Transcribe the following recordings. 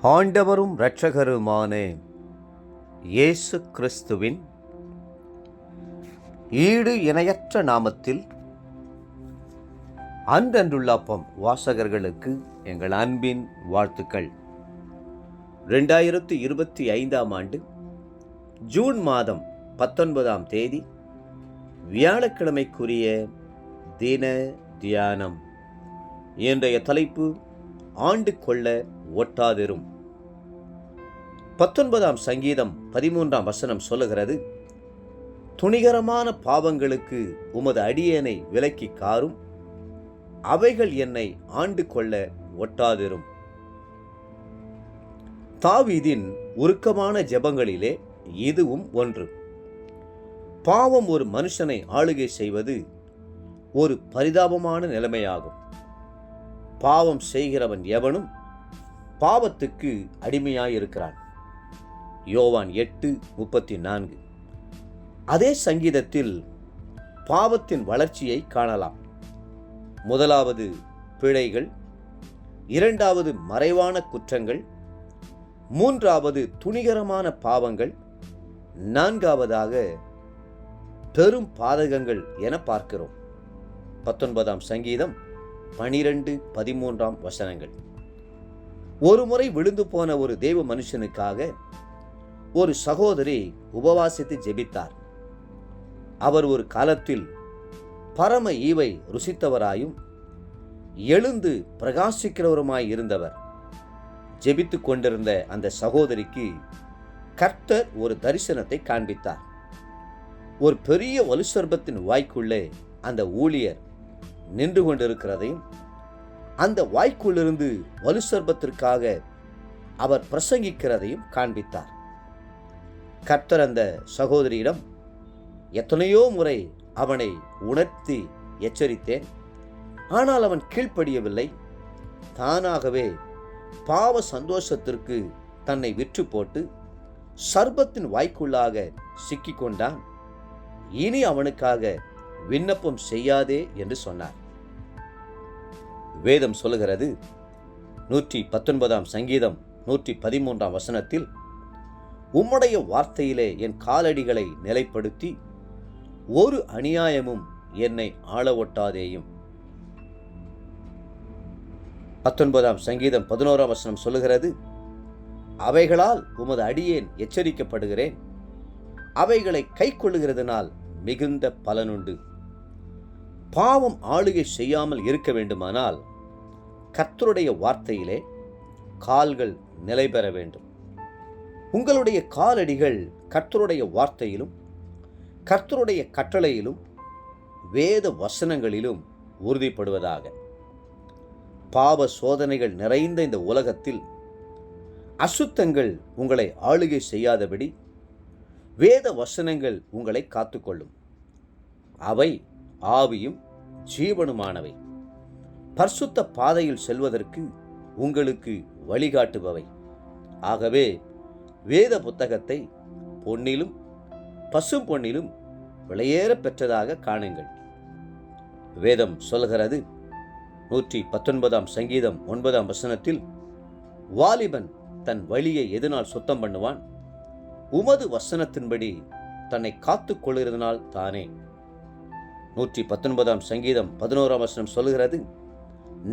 ஆண்டவரும் இரட்சகருமான இயேசு கிறிஸ்துவின் ஈடு இணையற்ற நாமத்தில் அன்றன்றுள்ள அப்பம் வாசகர்களுக்கு எங்கள் அன்பின் வாழ்த்துக்கள். 2025 ஆண்டு ஜூன் மாதம் 19ஆம் தேதி வியாழக்கிழமைக்குரிய தின தியானம். இன்றைய தலைப்பு ஆண்டு கொள்ள ஒட்டாதிரும். 19ஆம் சங்கீதம் 13ஆம் வசனம் சொல்லுகிறது, துணிகரமான பாவங்களுக்கு உமது அடியேனை விலக்கி காரும், அவைகள் என்னை ஆண்டு கொள்ள ஒட்டாதிரும். தாவீதின் உருக்கமான ஜெபங்களிலே இதுவும் ஒன்று. பாவம் ஒரு மனுஷனை ஆளுகை செய்வது ஒரு பரிதாபமான நிலைமையாகும். பாவம் செய்கிறவன் எவனும் பாவத்துக்கு அடிமையாயிருக்கிறான். யோவான் 8:34. அதே சங்கீதத்தில் பாவத்தின் வளர்ச்சியை காணலாம். முதலாவது பிழைகள், இரண்டாவது மறைவான குற்றங்கள், மூன்றாவது துணிகரமான பாவங்கள், நான்காவதாக பெரும் பாதகங்கள் என பார்க்கிறோம். 19ஆம் சங்கீதம் 12-13 வசனங்கள். ஒரு முறை விழுந்து போன ஒரு தேவ மனுஷனுக்காக ஒரு சகோதரி உபவாசித்து ஜெபித்தார். அவர் ஒரு காலத்தில் பரம ஈவை ருசித்தவராயும் எழுந்து பிரகாசிக்கிறவருமாய் இருந்தவர். ஜெபித்து கொண்டிருந்த அந்த சகோதரிக்கு கர்த்தர் ஒரு தரிசனத்தை காண்பித்தார். ஒரு பெரிய வலுசர்பத்தின் வாய்க்குள்ளே அந்த ஊழியர் நின்று கொண்டிருக்கிறதையும், அந்த வாய்க்குள்ளிருந்து வலுசர்பத்திற்காக அவர் பிரசங்கிக்கிறதையும் காண்பித்தார். கர்த்தர் அந்த சகோதரியிடம் எத்தனையோ முறை அவனை உணர்த்தி எச்சரித்தேன், ஆனால் அவன் கீழ்ப்படியவில்லை. தானாகவே பாவ சந்தோஷத்திற்கு தன்னை விற்று போட்டு சர்பத்தின் வாய்க்குள்ளாக சிக்கிக்கொண்டான். இனி அவனுக்காக விண்ணப்பம் செய்யாதே என்று சொன்னார். வேதம் சொல்லுகிறது, 119ஆம் சங்கீதம் 113ஆம் வசனத்தில், உம்முடைய வார்த்தையிலே என் காலடிகளை நிலைப்படுத்தி ஒரு அநியாயமும் என்னை ஆள ஒட்டாதேயும். 19ஆம் சங்கீதம் 11ஆம் வசனம் சொல்லுகிறது, அவைகளால் உமது அடியேன் எச்சரிக்கப்படுகிறேன், அவைகளை கை கொள்ளுகிறதுனால் மிகுந்த பலனுண்டு. பாவம் ஆளுகை செய்யாமல் இருக்க வேண்டுமானால் கர்த்தருடைய வார்த்தையிலே கால்கள் நிலை பெற வேண்டும். உங்களுடைய காலடிகள் கர்த்தருடைய வார்த்தையிலும் கர்த்தருடைய கட்டளையிலும் வேத வசனங்களிலும் உறுதிப்படுவதாக. பாவ சோதனைகள் நிறைந்த இந்த உலகத்தில் அசுத்தங்கள் உங்களை ஆளுகை செய்யாதபடி வேத வசனங்கள் உங்களை காத்துக்கொள்ளும். அவை ஆவியும் ஜீவனுமானவை. பரிசுத்த பாதையில் செல்வதற்கு உங்களுக்கு வழிகாட்டுபவை. ஆகவே வேத புத்தகத்தை பொன்னிலும் பசும் பொன்னிலும் விலையேற பெற்றதாக காணுங்கள். வேதம் சொல்கிறது, 119ஆம் சங்கீதம் 9ஆம் வசனத்தில், வாலிபன் தன் வழியை எதனால் சுத்தம் பண்ணுவான்? உமது வசனத்தின்படி தன்னை காத்துக் கொள்கிறதுனால் தானே. 119ஆம் சங்கீதம் 11ஆம் வசனம் சொல்லுகிறது,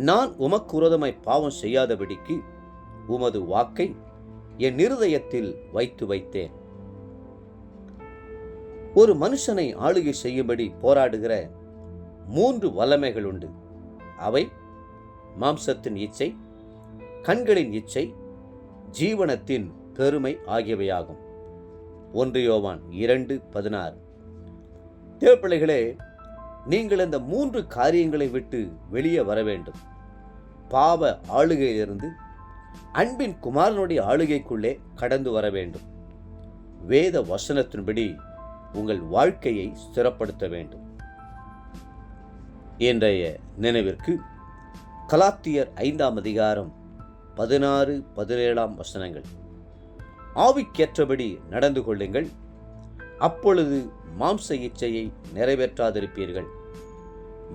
நான் உமக்கு விரோதமாய் பாவம் செய்யாதபடிக்கு உமது வாக்கை என் இருதயத்தில் வைத்தேன். ஒரு மனுஷனை ஆளுகை செய்யும்படி போராடுகிற 3 வல்லமைகள் உண்டு. அவை மாம்சத்தின் இச்சை, கண்களின் இச்சை, ஜீவனத்தின் பெருமை ஆகியவையாகும். 1 யோவான் 2:16. தேவப்பிள்ளைகளே, நீங்கள் இந்த 3 காரியங்களை விட்டு வெளியே வர வேண்டும். பாவ ஆளுகையிலிருந்து அன்பின் குமாரனுடைய ஆளுகைக்குள்ளே கடந்து வர வேண்டும். வேத வசனத்தின்படி உங்கள் வாழ்க்கையை ஸ்திரப்படுத்த வேண்டும். இன்றைய நினைவிற்கு கலாத்தியர் 5ஆம் அதிகாரம் 16-17 வசனங்கள். ஆவிக்கேற்றபடி நடந்து கொள்ளுங்கள், அப்பொழுது மாம்ச இச்சையை நிறைவேற்றாதிருப்பீர்கள்.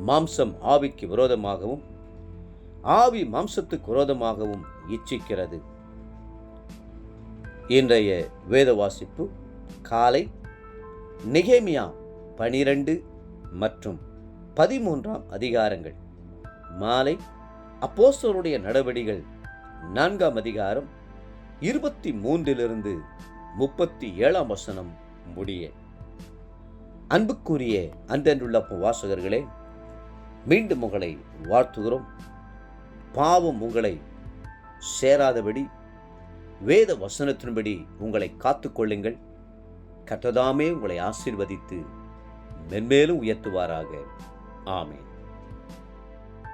மாம்சம் ஆவிக்கு விரோதமாகவும் ஆவி மாம்சத்துக்கு விரோதமாகவும் இச்சிக்கிறது. இன்றைய வேத வாசிப்பு காலை நெகேமியா 12 மற்றும் 13 அதிகாரங்கள், மாலை அப்போஸ்தலருடைய நடவடிக்கைகள் 4 அதிகாரம் 23 37 முடிய. அன்புக்குரிய அன்றன்றுள்ள வாசகர்களே, மீண்டும் உங்களை வாழ்த்துகிறோம். பாவம் உங்களை சேராதபடி வேத வசனத்தின்படி உங்களை காத்துக்கொள்ளுங்கள். கர்த்தர் தாமே உங்களை ஆசீர்வதித்து மென்மேலும் உயர்த்துவாராக. ஆமென்.